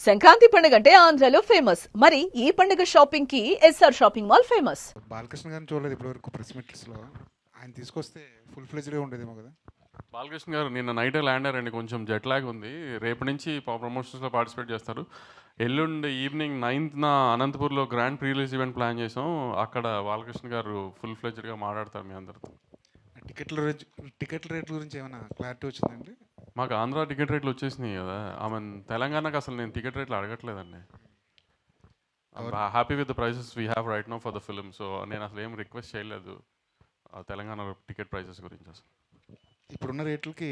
సంక్రాంతి పండుగ అంటే ఆంధ్రాలో ఫేమస్. మరి ఈ పండుగ షాపింగ్ కి SR shopping mall famous. Balakrishna గారిని చూడలేదు ఇప్పటివరకు ప్రెస్ మీట్స్లో. ఆయన తీసుకొస్తే ఫుల్ ఫ్లెజ్డ్గా ఉండేదేమో కదా. బాలకృష్ణ గారు నిన్న నైటే ల్యాండ్ అయ్యారండి. కొంచెం జెట్ లాగ్ ఉంది. రేపు నుంచి ప్రమోషన్స్లో పార్టిసిపేట్ చేస్తారు. ఎల్లుండి ఈవినింగ్ 9th అనంతపూర్లో grand pre release event plan చేసాం. అక్కడ బాలకృష్ణ గారు ఫుల్ ఫ్లెజ్డ్గా మాట్లాడతారు మీ అందరితో. టికెట్ల రేట్ల గురించి ఏమైనా క్లారిటీ వచ్చిందండి? మాకు ఆంధ్ర టికెట్ రేట్లు వచ్చేసినాయి కదా. ఆమె తెలంగాణకు అసలు నేను టికెట్ రేట్లు అడగట్లేదండి. Happy with the prices we have right now for the film. So నేను అసలు ఏం రిక్వెస్ట్ చేయలేదు తెలంగాణ టికెట్ ప్రైసెస్ గురించి. అసలు ఇప్పుడున్న రేట్లకి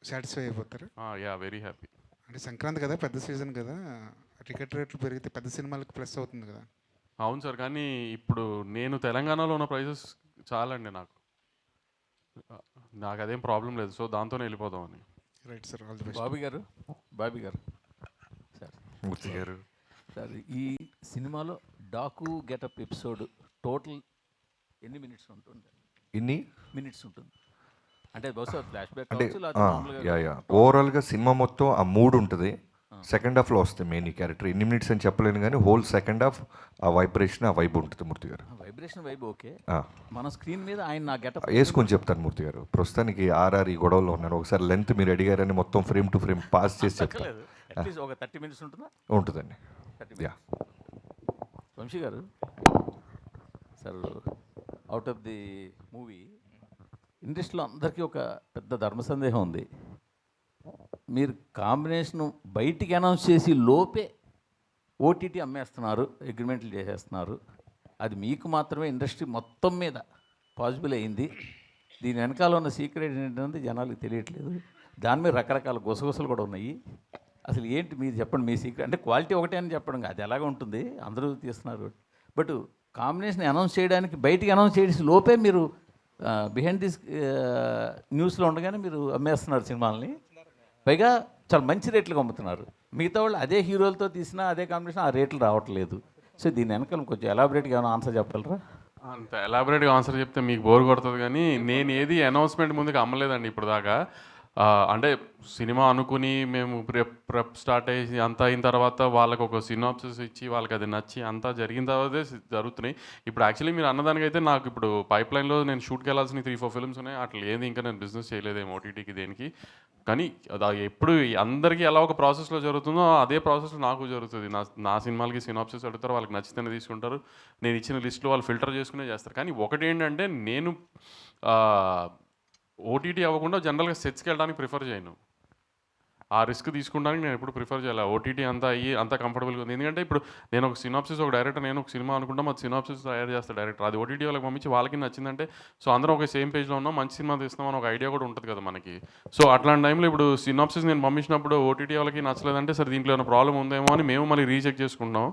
సాటిస్ఫై అయిపోతారు? Yeah, very happy. అంటే సంక్రాంతి కదా, పెద్ద సీజన్ కదా, టికెట్ రేట్లు పెరిగితే పెద్ద సినిమాలకు ప్లస్ అవుతుంది కదా. అవును సార్, కానీ ఇప్పుడు నేను తెలంగాణలో ఉన్న ప్రైసెస్ చాలండి నాకు అదేం ప్రాబ్లం లేదు. సో దాంతోనే వెళ్ళిపోదామని. Right sir, all the best. Bobby గారు సార్, మూర్తి గారు సార్, ఈ సినిమాలో డాకు గెటప్ ఎపిసోడ్ టోటల్ ఎన్ని మినిట్స్ ఉంటుంది? మినిట్స్ ఉంటుంది అంటే బహుశా ఫ్లాష్ బ్యాక్ అంటే ఓవరాల్గా సినిమా మొత్తం ఆ మూడ్ ఉంటుంది. సెకండ్ హాఫ్లో వస్తాయి మెయిన్ ఈ క్యారెక్టర్. ఎన్ని మినిట్స్ అని చెప్పలేను కానీ హోల్ సెకండ్ హాఫ్ ఆ వైబ్రేషన్, ఆ వైబ్ ఉంటుంది మూర్తి గారు. Vibration vibe okay. మన స్క్రీన్ మీద ఆయన నా గెటప్ వేసుకొని చెప్తాను మూర్తి గారు. ప్రస్తుతానికి ఆర్ఆర్ ఈ గొడవలో ఉన్నాను. ఒకసారి లెంత్ మీరు అడిగారని మొత్తం ఫ్రేమ్ టు ఫ్రేమ్ పాస్ చేసి చెప్తాను. అట్లీస్ట్ ఒక 30 minutes ఉంటుందా? ఉంటుందండి. యా వంశీ గారు sir, out of the movie ఇండస్ట్రీలో అందరికీ ఒక పెద్ద ధర్మ సందేహం ఉంది. మీరు కాంబినేషను బయటికి అనౌన్స్ చేసి లోపే ఓటీటీ అమ్మేస్తున్నారు, అగ్రిమెంట్లు చేసేస్తున్నారు. అది మీకు మాత్రమే ఇండస్ట్రీ మొత్తం మీద పాసిబుల్ అయింది. దీని వెనకాల ఉన్న సీక్రెట్ ఏంటంటే జనాలకు తెలియట్లేదు. దాని మీద రకరకాల గుసగుసలు కూడా ఉన్నాయి. అసలు ఏంటి మీరు చెప్పండి, మీ సీక్రెట్. అంటే క్వాలిటీ ఒకటే అని చెప్పడం అది ఎలాగ ఉంటుంది, అందరూ తీస్తున్నారు. బట్ కాంబినేషన్ అనౌన్స్ చేయడానికి బయటికి అనౌన్స్ చేసి లోపే మీరు బిహైండ్ దిస్ న్యూస్లో ఉండగానే మీరు అమ్మేస్తున్నారు సినిమాలని. పైగా చాలా మంచి రేట్లకు అమ్ముతున్నారు. మిగతా వాళ్ళు అదే హీరోలతో తీసినా అదే కాంబినేషన్ ఆ రేట్లు రావట్లేదు. సో దీని వెనకాల కొంచెం ఎలాబరేట్గా ఏమైనా ఆన్సర్ చెప్పగలరా? అంత ఎలాబరేట్గా ఆన్సర్ చెప్తే మీకు బోర్ కొడుతుంది. కానీ నేను ఏది అనౌన్స్మెంట్ ముందుకు అమ్మలేదండి ఇప్పుడు దాకా. అంటే సినిమా అనుకుని మేము ప్రెప్ స్టార్ట్ అయ్యి అంతా అయిన తర్వాత వాళ్ళకి ఒక సినాప్సిస్ ఇచ్చి వాళ్ళకి అది నచ్చి అంతా జరిగిన తర్వాతే జరుగుతున్నాయి. ఇప్పుడు యాక్చువల్లీ మీరు అన్నదానికైతే నాకు ఇప్పుడు పైప్ లైన్లో నేను షూట్కి వెళ్ళాల్సిన 3-4 ఫిల్మ్స్ ఉన్నాయి. అట్లా ఏది ఇంకా నేను బిజినెస్ చేయలేదేమో ఓటీటీకి దేనికి. కానీ ఎప్పుడు అందరికీ ఎలా ఒక ప్రాసెస్లో జరుగుతుందో అదే ప్రాసెస్లో నాకు జరుగుతుంది. నా సినిమాలకి సినాప్సిస్ అడుగుతారు, వాళ్ళకి నచ్చితేనే తీసుకుంటారు. నేను ఇచ్చిన లిస్టులో వాళ్ళు ఫిల్టర్ చేసుకునే చేస్తారు. కానీ ఒకటి ఏంటంటే నేను ఓటీటీ అవ్వకుండా జనరల్గా సెట్స్కి వెళ్ళడానికి ప్రిఫర్ చేయను. ఆ రిస్క్ తీసుకుంటానికి నేను ఎప్పుడు ప్రిఫర్ చేయాలి. ఓటీటీ అంతా అయ్యి అంతా కంఫర్టబుల్గా ఉంది. ఎందుకంటే ఇప్పుడు నేను ఒక సినాప్సిస్, ఒక డైరెక్టర్, నేను ఒక సినిమా అనుకుంటాం, అది సినాప్సిస్ తయారు చేస్తాను డైరెక్టర్. అది ఓటీటీ వాళ్ళకి పంపించి వాళ్ళకి నచ్చిందంటే సో అందరం ఒక సేమ్ పేజ్లో ఉన్నాం, మంచి సినిమా తీస్తామని ఒక ఐడియా కూడా ఉంటుంది కదా మనకి. సో అట్లాంటి టైంలో ఇప్పుడు సినాప్సిస్ నేను పంపించినప్పుడు ఓటీటీ వాళ్ళకి నచ్చలేదంటే సరే దీంట్లో ఏమైనా ప్రాబ్లం ఉందేమో అని మేము మళ్ళీ రీచెక్ చేసుకుంటాం.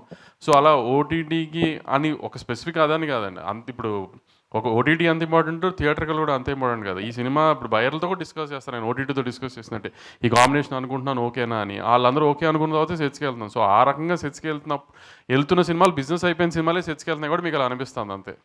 సో అలా ఓటీటీకి అని ఒక స్పెసిఫిక్ అదని కాదండి. అంత ఇప్పుడు ఒక ఓటీటీ అంత ఇంపార్టెంట్, థియేటర్కల్ కూడా అంత ఇంపార్టెంట్ కదా. ఈ సినిమా ఇప్పుడు బయర్లతో కూడా డిస్కస్ చేస్తాను నేను, ఓటీటీతో డిస్కస్ చేసినట్టే ఈ కాంబినేషన్ అనుకుంటున్నాను ఓకేనా అని. వాళ్ళందరూ ఓకే అనుకున్న తర్వాత సెట్స్కి వెళ్తున్నాను. సో ఆ రకంగా సెట్స్కి వెళ్తున్న సినిమాలు బిజినెస్ అయిపోయిన సినిమాలే సెట్స్కి వెళ్తున్నాయి కూడా మీకు అలా అనిపిస్తుంది అంతే.